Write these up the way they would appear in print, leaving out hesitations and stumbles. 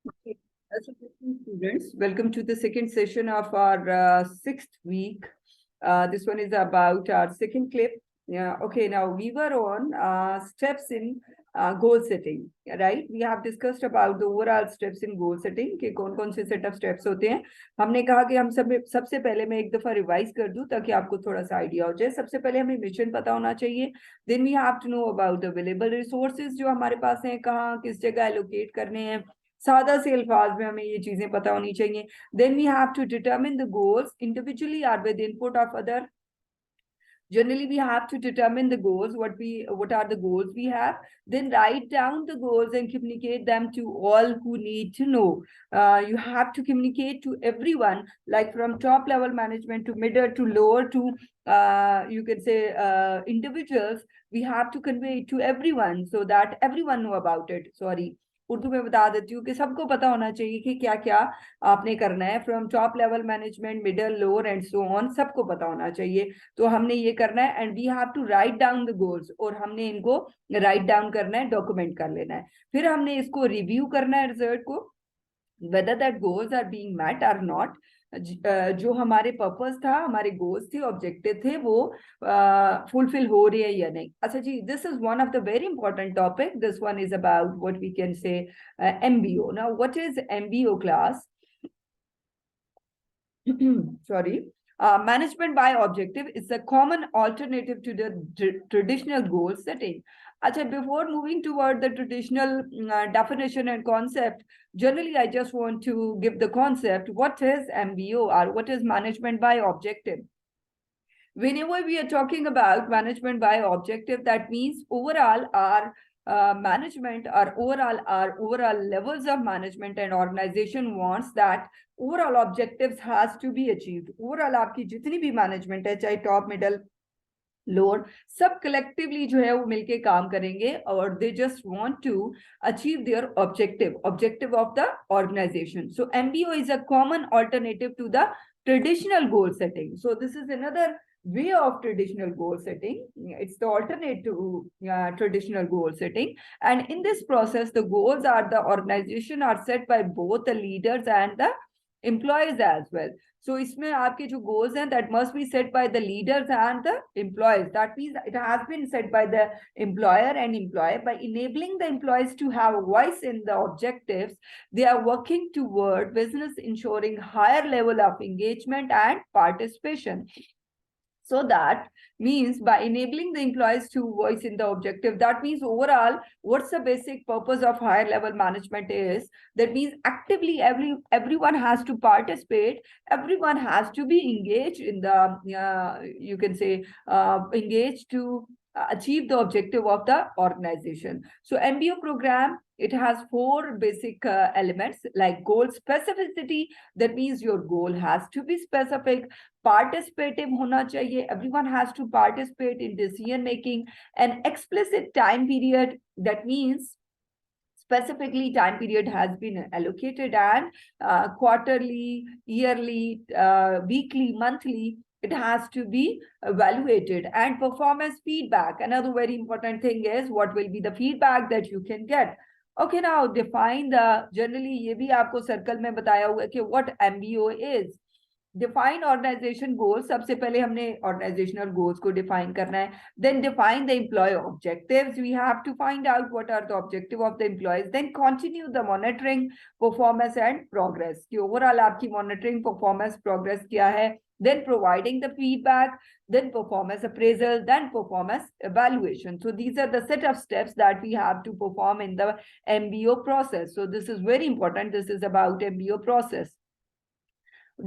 Okay. So, students, welcome to the second session of our sixth week. This one is about our second clip. Yeah. Okay. Now we were on steps in goal setting, right? We have discussed about the overall steps in goal setting कि कौन-कौन से set of steps होते हैं. हमने कहा कि हम सबसे पहले मैं एक दफा रिवाइज कर दूं ताकि आपको थोड़ा सा आइडिया हो जाए. सबसे पहले हमें मिशन पता होना चाहिए. Then we have to know about the available resources जो हमारे पास हैं, कहाँ किस जगह allocate करने हैं. सादा से अल्फाज में हमें ये चीजें पता होनी चाहिए. Then we have to determine the goals individually or with input of other. Generally, we have to determine the goals, what are the goals we have, then write down the goals and communicate them to all who need to know. You have to communicate to everyone, like from top level management to middle to lower to you can say individuals. We have to convey it to everyone so that everyone know about it. Sorry, Urdu में बता देती हूँ कि सबको पता होना चाहिए कि क्या क्या आपने करना है. From top level management, middle, lower and so on, सबको पता होना चाहिए. तो हमने ये करना है and we have to write down the goals, और हमने इनको राइट डाउन करना है, डॉक्यूमेंट कर लेना है. फिर हमने इसको रिव्यू करना है रिजल्ट को, whether that goals are being met or not. जो हमारे पर्पस था, हमारे गोल्स थे, ऑब्जेक्टिव थे, वो फुलफिल हो रही है या नहीं. अच्छा जी, this is one of the very important topic. This one is about what we can say MBO. Now what is MBO class? Sorry. Management by objective is a common alternative to the traditional goal setting. Acha, before moving toward the traditional definition and concept, generally I just want to give the concept. What is MBO, or what is management by objective? Whenever we are talking about management by objective, that means overall our management or overall levels of management and organization wants that overall objectives has to be achieved. Overall आपकी जितनी भी management है, चाहे top, middle, lower, सब collectively जो है वो मिलके काम करेंगे, और they just want to achieve their objective of the organization. So MBO is a common alternative to the traditional goal setting. So this is another way of traditional goal setting. It's the alternate to traditional goal setting. And in this process, the goals are the organization are set by both the leaders and the employees as well. So इसमें आपके जो goals हैं, that must be set by the leaders and the employees. That means it has been set by the employer and employee. By enabling the employees to have a voice in the objectives, they are working toward business ensuring higher level of engagement and participation. So that means by enabling the employees to voice in the objective, that means overall, what's the basic purpose of higher level management is, that means actively everyone has to participate, everyone has to be engaged in the, you can say, engaged to achieve the objective of the organization. So MBO program, it has four basic elements, like goal specificity. That means your goal has to be specific. Participative होना चाहिए, everyone has to participate in decision making. An explicit time period, that means specifically time period has been allocated, and quarterly, yearly, weekly, monthly, it has to be evaluated. And performance feedback, another very important thing is what will be the feedback that you can get. Okay, now define the, generally ये भी आपको circle में बताया हुआ है कि what MBO is. Define organization goals. सबसे पहले हमने organizational goals को define करना है. Then define the employee objectives. We have to find out what are the objective of the employees. Then continue the monitoring, performance and progress. कि overall आपकी monitoring, performance, progress क्या है. Then providing the feedback, then performance appraisal, then performance evaluation. So these are the set of steps that we have to perform in the MBO process. So this is very important. This is about MBO process.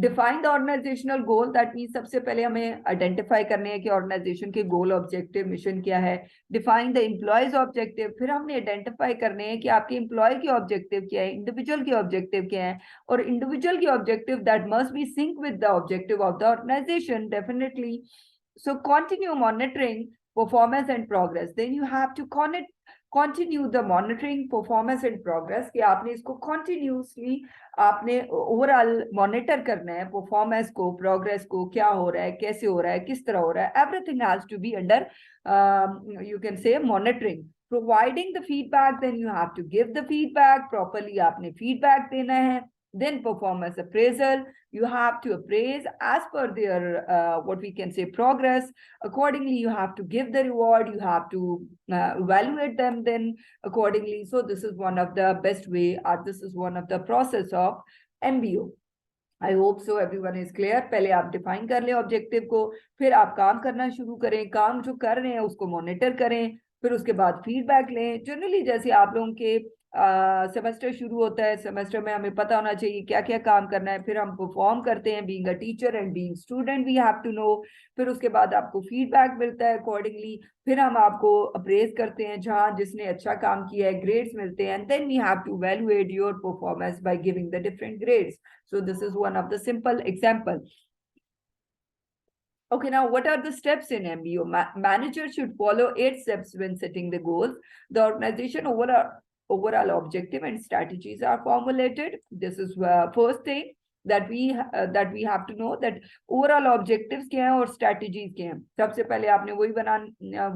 Define the organisational goal. That mean सबसे पहले हमें identify करने हैं कि organisation के गोल, objective, mission क्या है. Define the employees objective. फिर हमने आइडेंटिफाई करने हैं कि आपके एम्प्लॉय के ऑब्जेक्टिव क्या है, इंडिविजुअल के ऑब्जेक्टिव क्या है, और इंडिविजुअल के objective that must be sync with the objective of the organisation definitely. So continue monitoring, performance and progress. Then you have to continue the monitoring, performance and progress. कि आपने इसको continuously आपने overall monitor करना है, performance को, progress को, क्या हो रहा है, कैसे हो रहा है, किस तरह हो रहा है. Everything has to be under you can say monitoring. providing the feedback, then you have to give the feedback properly. आपने feedback देना है. Then performance appraisal, you have to appraise as per their what we can say progress. Accordingly, you have to give the reward, you have to evaluate them then accordingly. So this is one of the best way, or this is one of the process of MBO. I hope so everyone is clear. पहले आप define कर लें objective को, फिर आप काम करना शुरू करें, काम जो कर रहे हैं उसको मॉनिटर करें, फिर उसके बाद फीडबैक लें. जनरली जैसे आप लोगों के सेमेस्टर शुरू होता है, सेमेस्टर में हमें पता होना चाहिए क्या क्या काम करना है, फिर हम परफॉर्म करते हैं. Being a teacher and being student we have to know. फिर उसके बाद आपको फीडबैक मिलता है अकॉर्डिंगली, फिर हम आपको अप्रेज करते हैं जहां जिसने अच्छा काम किया है, ग्रेड्स मिलते हैं. And then we have to evaluate your performance by giving the different grades. So this is one of the simple example. Okay, now what are the steps in MBO? Managers should follow 8 steps when setting the goals. The organization overall objective and strategies are formulated. This is first thing that we have to know, that overall objectives क्या हैं और strategies क्या हैं. सबसे पहले आपने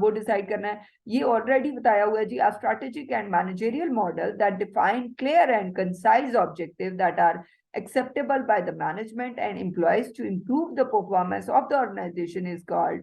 वो decide करना है. ये already बताया हुआ है जी. A strategic and managerial model that define clear and concise objectives that are acceptable by the management and employees to improve the performance of the organization is called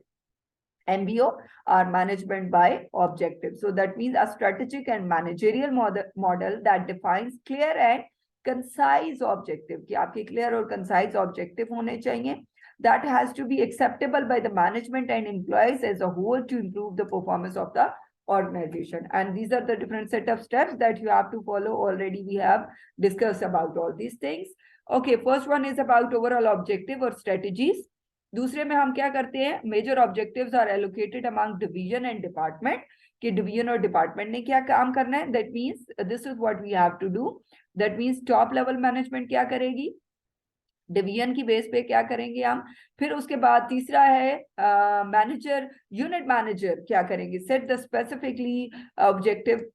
MBO, or management by objective. So that means a strategic and managerial model that defines clear and concise objective. कि आपके clear और concise objective होने चाहिए. That has to be acceptable by the management and employees as a whole to improve the performance of the organization. And these are the different set of steps that you have to follow. Already we have discussed about all these things. Okay, first one is about overall objective or strategies. दूसरे में हम क्या करते हैं, major objectives are allocated among division and department, कि division और department ने क्या काम करना है. That means this is what we have to do. That means top level management क्या करेगी, डिवीजन की बेस पे क्या करेंगे हम. फिर उसके बाद तीसरा है मैनेजर, यूनिट मैनेजर क्या करेंगे, set the specifically objective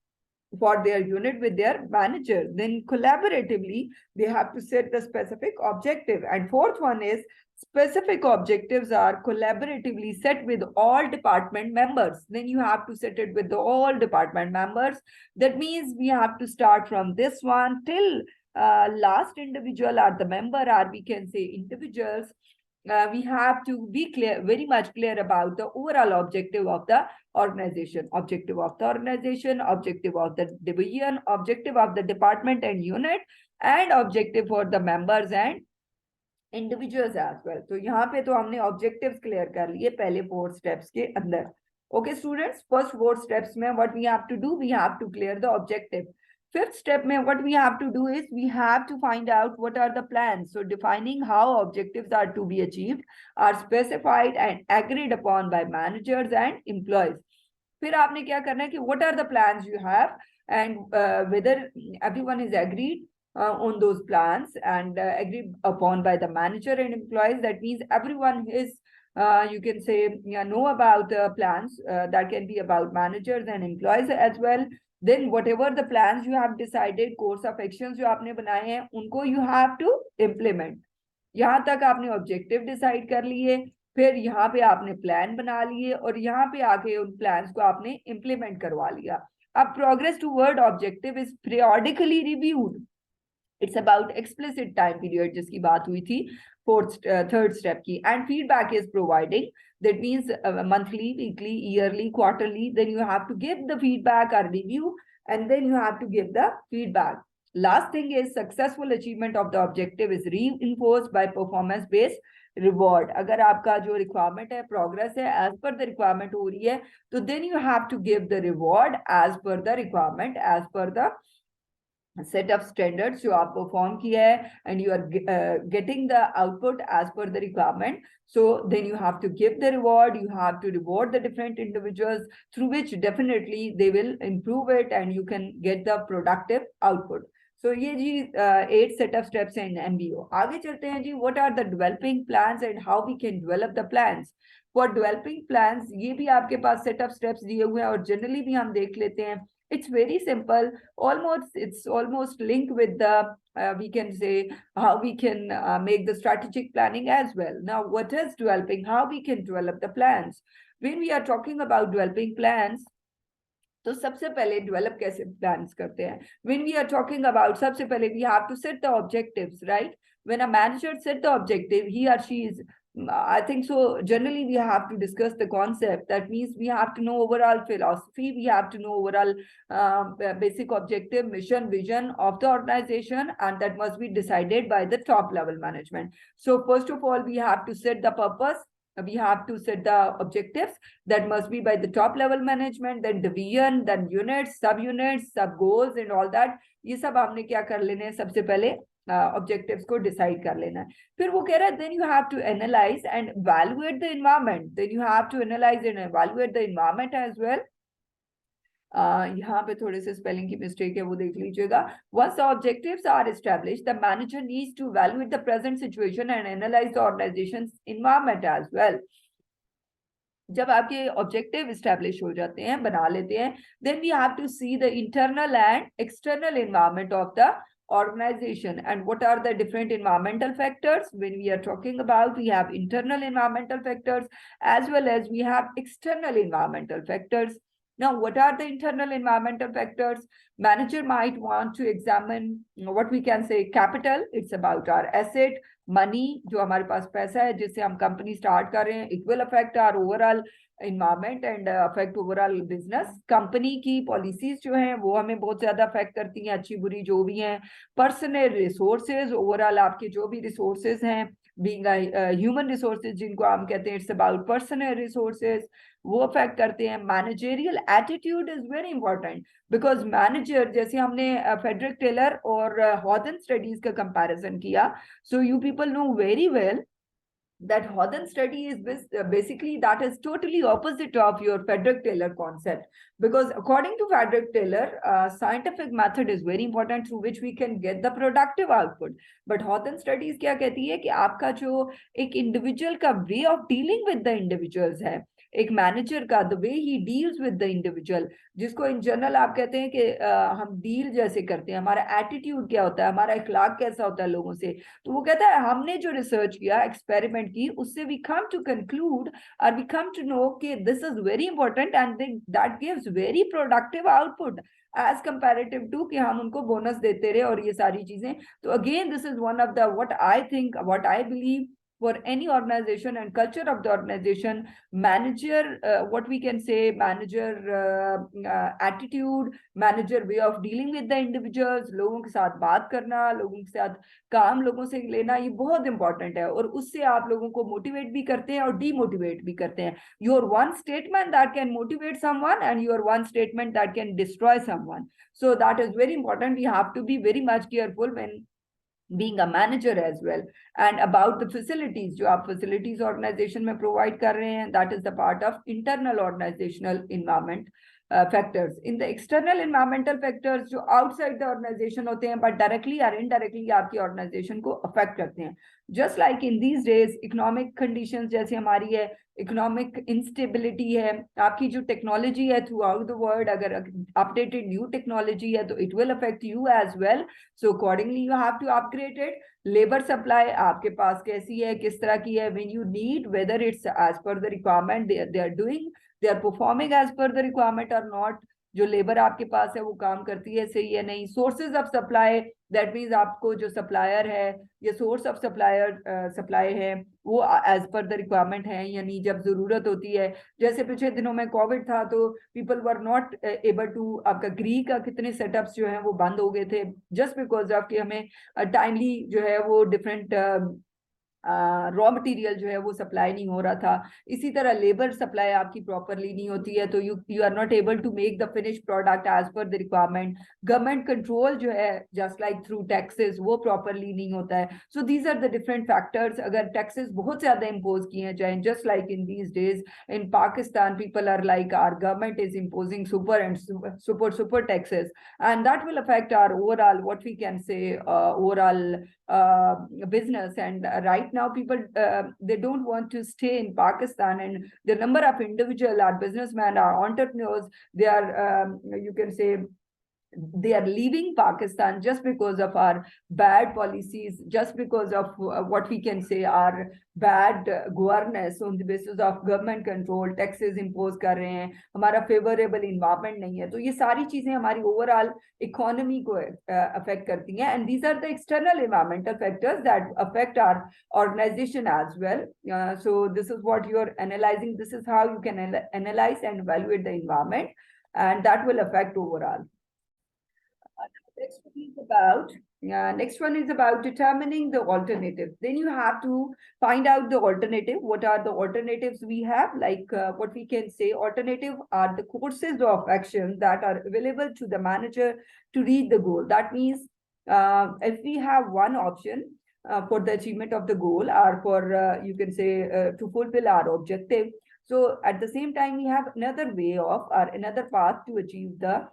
for their unit with their manager. Then collaboratively they have to set the specific objective. And fourth one is specific objectives are collaboratively set with all department members. Then you have to set it with the all department members. That means we have to start from this one till last individual or the member, or we can say individuals. We have to be clear, very much clear about the overall objective of the organization, objective of the organization, objective of the division, objective of the department and unit, and objective for the members and individuals as well. तो यहाँ पे तो हमने objectives clear कर लिए पहले 4 steps के अंदर. Okay students, first 4 steps में what we have to do, we have to clear the objective. Fifth step में what we have to do is we have to find out what are the plans. So defining how objectives are to be achieved are specified and agreed upon by managers and employees. फिर आपने क्या करना है कि what are the plans you have and whether everyone is agreed on those plans and agreed upon by the manager and employees. That means everyone is you can say know about the plans that can be about managers and employees as well. Then whatever the plans you have decided, course of actions जो आपने बनाए हैं उनको you have to implement. यहाँ तक आपने objective decide कर लिए, फिर यहाँ पे आपने प्लान बना लिए और यहाँ पे आके उन प्लान्स को आपने इम्प्लीमेंट करवा लिया. अब progress toward objective is periodically reviewed. It's about explicit time period जिसकी बात हुई थी थर्ड स्टेप की. And feedback is providing. That means monthly, weekly, yearly, quarterly. Then you have to give the feedback or review, and then you have to give the feedback. Last thing is successful achievement of the objective is reinforced by performance-based reward. अगर आपका जो requirement है, progress है, as per the requirement हो रही है, तो then you have to give the reward as per the requirement, as per the set of standards जो आप perform किया है, and you are getting the output as per the requirement. So then you have to give the reward, you have to reward the different individuals through which definitely they will improve it and you can get the productive output. So ये जी 8 set of steps in MBO. आगे चलते हैं जी, what are the developing plans and how we can develop the plans. For developing plans ये भी आपके पास set of steps दिए हुए हैं और generally भी हम देख लेते हैं. It's very simple. It's almost linked with the we can say how we can make the strategic planning as well. Now, what is developing? How we can develop the plans? When we are talking about developing plans, तो सबसे पहले develop कैसे plans करते हैं? When we are talking about, सबसे पहले we have to set the objectives, right? When a manager set the objective, he or she is, I think so generally we have to discuss the concept. That means we have to know overall philosophy, we have to know overall basic objective, mission, vision of the organization, and that must be decided by the top level management. So first of all, we have to set the purpose, we have to set the objectives, that must be by the top level management, then division, then units, sub units, sub goals and all that. ये सब हमने क्या कर लेने हैं, सबसे पहले objectives को डिसाइड कर लेना है. फिर वो कह रहा है then you have to analyse and evaluate the environment, then you have to analyse and evaluate the environment as well. यहाँ पे थोड़े से स्पेलिंग की मिस्टेक है, वो देख लीजिएगा. Once the objectives are established, the manager needs to evaluate the present situation and analyze the organization's environment as well. जब आपके ऑब्जेक्टिव स्टैब्लिश हो जाते हैं, बना लेते हैं, then we have to see the internal and external environment of the organization. And what are the different environmental factors? When we are talking about, we have internal environmental factors as well as we have external environmental factors. Now, what are the internal environmental factors? Manager might want to examine what we can say capital. It's about our asset, money, जो हमारे पास पैसा है जिससे हम company start कर रहे हैं. It will affect our overall environment and affect overall business. Company की पॉलिसीज जो हैं वो हमें बहुत ज्यादा अफेक्ट करती हैं, अच्छी बुरी जो भी हैं. पर्सनल रिसोर्सेज, ओवरऑल आपके जो भी रिसोर्सेज हैं, बीइंग ह्यूमन रिसोर्सेज जिनको हम कहते हैं, इट्स अबाउट पर्सनल रिसोर्सेज, वो अफेक्ट करते हैं. Managerial attitude is very important because manager, जैसे हमने फेडरिक टेलर और हॉदन स्टडीज का कंपैरिजन किया, so you people know very well that Hawthorne study is basically that is totally opposite of your Frederick Taylor concept, because according to Frederick Taylor, scientific method is very important through which we can get the productive output. But Hawthorne studies क्या कहती है कि आपका जो एक individual का way of dealing with the individuals है, एक मैनेजर का the way he deals with the individual, जिसको इन जनरल आप कहते हैं कि हम डील जैसे करते हैं, हमारा एटीट्यूड क्या होता है, हमारा इखलाक कैसा होता है लोगों से. तो वो कहता है हमने जो रिसर्च किया, एक्सपेरिमेंट की, उससे वी कम टू कंक्लूड और वी कम टू नो कि this is very important and that gives very productive output as comparative to कि हम उनको बोनस देते रहे और ये सारी चीजें. तो again this is one of the what I think, what I believe for any organization and culture of the organization, manager, what we can say, manager attitude, manager way of dealing with the individuals, लोगों के साथ बात करना, लोगों के साथ काम लोगों से लेना, ये बहुत इंपॉर्टेंट है. और उससे आप लोगों को मोटिवेट भी करते हैं और डीमोटिवेट भी करते हैं. Your one statement that can motivate someone and your one statement that can destroy someone. So that is very important. We have to be very much careful when being a manager as well. And about the facilities, जो आप facilities organization में provide कर रहे हैं, that is the part of internal organizational environment factors. In the external environmental factors जो outside the organization होते हैं but directly or indirectly आपकी organization को affect करते हैं. Just like in these days economic conditions जैसे हमारी है, इकोनॉमिक इंस्टेबिलिटी है, आपकी जो टेक्नोलॉजी है थ्रू आउट द वर्ल्ड, अगर अपडेटेड न्यू टेक्नोलॉजी है तो it will affect you as well. So accordingly you have to upgrade it. Labour supply आपके पास कैसी है, किस तरह की है, when you need, whether it's as per the requirement, they are doing, they are performing as per the requirement और not. जो लेबर आपके पास है वो काम करती है सही है नहीं. Sources of supply, that means आपको जो सप्लायर है या सोर्स ऑफ सप्लाई है वो एज पर द रिक्वायरमेंट है, यानी जब जरूरत होती है. जैसे पिछले दिनों में कोविड था तो people were not able to, आपका ग्री का कितने सेटअप्स जो है वो बंद हो गए थे जस्ट बिकॉज ऑफ कि हमें टाइमली जो है वो डिफरेंट रॉ मटेरियल जो है वो सप्लाई नहीं हो रहा था. इसी तरह लेबर सप्लाई आपकी प्रॉपरली नहीं होती है तो you are not able to make the finish product as per the requirement. Government control जो है जस्ट लाइक थ्रू टैक्सेस वो प्रॉपरली नहीं होता है. So these are the different factors. अगर टैक्सेस बहुत ज्यादा इम्पोज किए जाए, just like in these days in Pakistan people are like our government is imposing super and super taxes and that will affect our overall what we can से overall business. And right now people they don't want to stay in Pakistan, and the number of individual are businessmen, are entrepreneurs, they are you can say they are leaving Pakistan just because of our bad policies, just because of what we can say our bad governance on the basis of government control, taxes impose कर रहे हैं, हमारा favorable environment नहीं है, तो ये सारी चीजें हमारी overall economy को affect करती हैं, and these are the external environmental factors that affect our organization as well. So this is what you're analyzing. This is how you can analyze and evaluate the environment, and that will affect overall. Next one is about determining the alternative. Then you have to find out the alternative. What are the alternatives we have? Like what we can say, alternative are the courses of action that are available to the manager to reach the goal. That means if we have one option for the achievement of the goal, or for you can say to fulfill our objective. So at the same time, we have another way of or another path to achieve the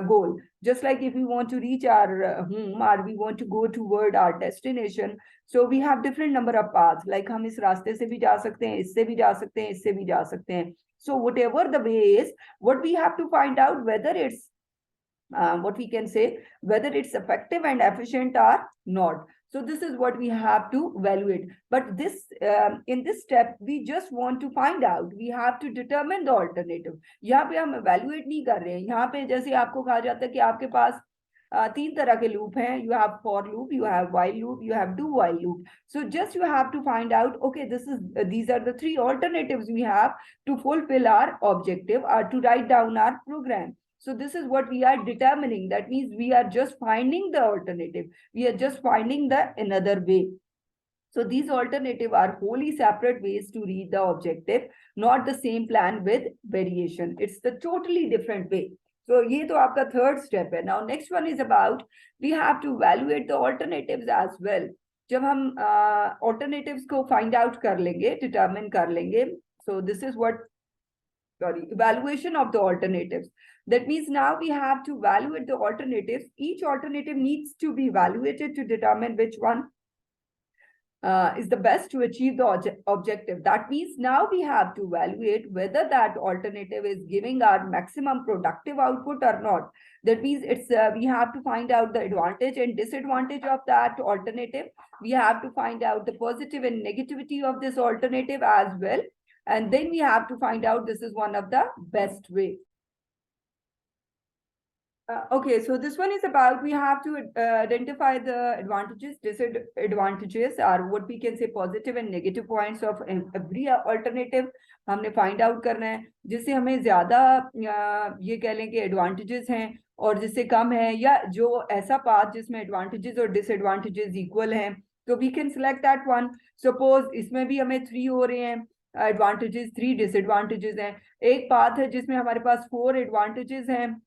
goal. Just like if we want to reach our home or we want to go toward our destination, so we have different number of paths. Like हम इस रास्ते से भी जा सकते हैं, इससे भी जा सकते हैं, इससे भी जा सकते हैं. So whatever the way is, what we have to find out whether it's what we can say, whether it's effective and efficient or not. So this is what we have to evaluate. But this in this step, we just want to find out. We have to determine the alternative. यहाँ पे हम evaluate नहीं कर रहे हैं. यहाँ पे जैसे आपको कहा जाता है कि आपके पास तीन तरह के loop हैं. You have for loop, you have while loop, you have do while loop. So just you have to find out. Okay, these are the three alternatives we have to fulfill our objective or to write down our program. So this is what we are determining. That means we are just finding the alternative. We are just finding the another way. So these alternatives are wholly separate ways to reach the objective, not the same plan with variation. It's the totally different way. So ये तो आपका third step है. Now next one is about we have to evaluate the alternatives as well. जब हम alternatives को find out कर लेंगे, determine कर लेंगे. So this is what evaluation of the alternatives. That means now we have to evaluate the alternatives. Each alternative needs to be evaluated to determine which one is the best to achieve the objective. That means now we have to evaluate whether that alternative is giving our maximum productive output or not. That means it's we have to find out the advantage and disadvantage of that alternative. We have to find out the positive and negativity of this alternative as well. And then we have to find out this is one of the best way. Okay, so this one is about we have to identify the advantages, disadvantages, or what we can say positive and negative points of every alternative. हमने find out करना है जिससे हमें ज़्यादा ये कह लें कि advantages हैं और जिससे कम है, या जो ऐसा path जिसमें advantages और disadvantages equal हैं, तो we can select that one. Suppose इसमें भी हमें 3 हो रहे हैं advantages, 3 disadvantages हैं. एक path है जिसमें हमारे पास 4 advantages हैं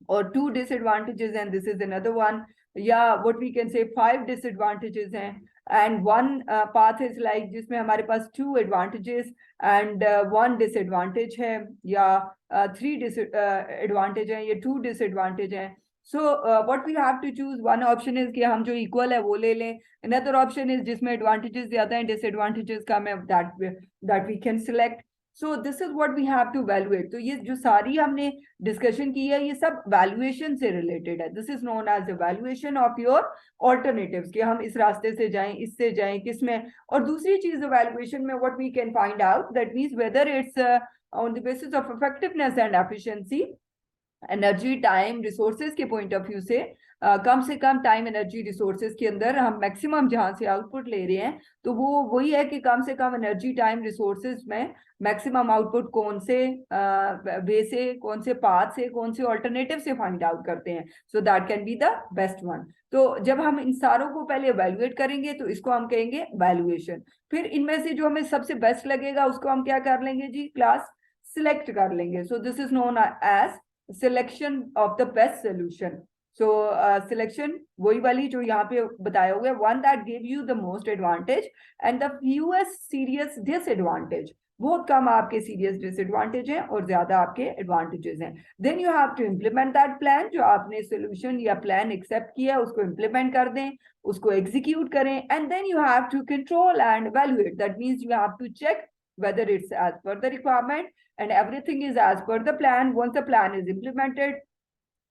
or 2 disadvantages, and this is another one. Yeah, what we can say 5 disadvantages हैं, and one path is like जिसमें हमारे पास 2 advantages and 1 disadvantage है, या 3 disadvantage हैं, या 2 disadvantage हैं. So what we have to choose, one option is कि हम जो equal है वो ले लें. Another option is जिसमें advantages ज़्यादा हैं, disadvantages कम है, that we can select. So this is what we have to evaluate. तो ये जो सारी हमने discussion की है, ये सब valuation से related है. This is known as evaluation of your alternatives, कि हम इस रास्ते से जाएं, इससे जाएं, किसमें. और दूसरी चीज evaluation में what we can find out, that means whether it's on the basis of effectiveness and efficiency, energy time resources के पॉइंट ऑफ व्यू से कम टाइम एनर्जी रिसोर्सेज के अंदर हम मैक्सिमम जहां से आउटपुट ले रहे हैं, तो वो वही है कि कम से कम एनर्जी टाइम रिसोर्सेज में मैक्सिमम आउटपुट कौन से वे से, कौन से पाथ से, कौन से ऑल्टरनेटिव से फाइंड आउट करते हैं. So that can be the best one. तो जब हम इन सारों को पहले एवेल्युएट करेंगे तो इसको हम कहेंगे वैल्यूएशन. फिर इनमें से जो हमें सबसे बेस्ट लगेगा उसको हम क्या कर लेंगे जी, क्लास सिलेक्ट कर लेंगे. So this is known as selection of the best solution. So selection वही वाली जो यहाँ पे बताया हुआ है, one that give you the most advantage and the fewest serious disadvantage. बहुत कम आपके serious disadvantage हैं और ज्यादा आपके advantages हैं. Then you have to implement that plan. जो आपने solution या plan accept किया उसको implement कर दें, उसको execute करें, and then you have to control and evaluate. That means you have to check whether it's as per the requirement and everything is as per the plan. Once the plan is implemented,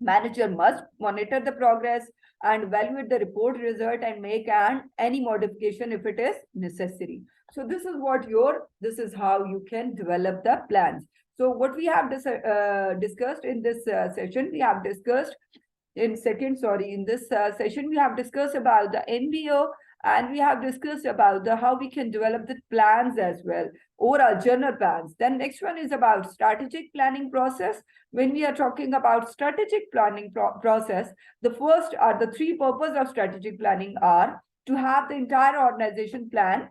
Manager must monitor the progress and evaluate the report result and make any modification if it is necessary. So this is how you can develop the plans. So what we have discussed in this session, we have discussed in this session, we have discussed about the NBO, and we have discussed about how we can develop the plans as well, overall general plans. Then next one is about strategic planning process. When we are talking about strategic planning process, the first are the three purposes of strategic planning are to have the entire organization plan,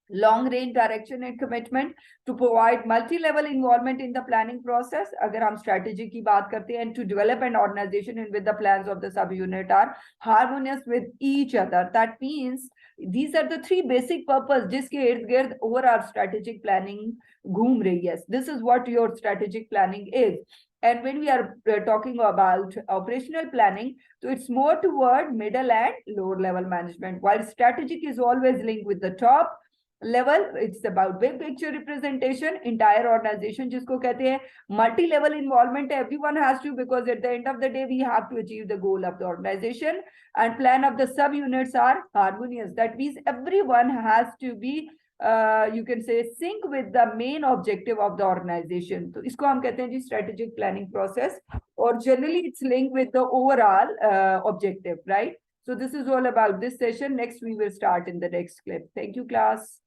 long range direction and commitment, to provide multi-level involvement in the planning process अगर हम strategy की बात करते हैं, and to develop an organization in with the plans of the subunit are harmonious with each other. That means these are the three basic purpose जिसके इर्द गिर्द overall strategic planning घूम रही है. This is what your strategic planning is. And when we are talking about operational planning, so it's more toward middle and lower level management, while strategic is always linked with the top level. It's about big picture representation, entire organization जिसको कहते हैं, multi level involvement everyone has to, because at the end of the day we have to achieve the goal of the organization, and plan of the sub units are harmonious. That means everyone has to be you can say sync with the main objective of the organization. तो इसको हम कहते हैं जी strategic planning process, or generally it's linked with the overall objective, right? So this is all about this session. Next we will start in the next clip. Thank you, class.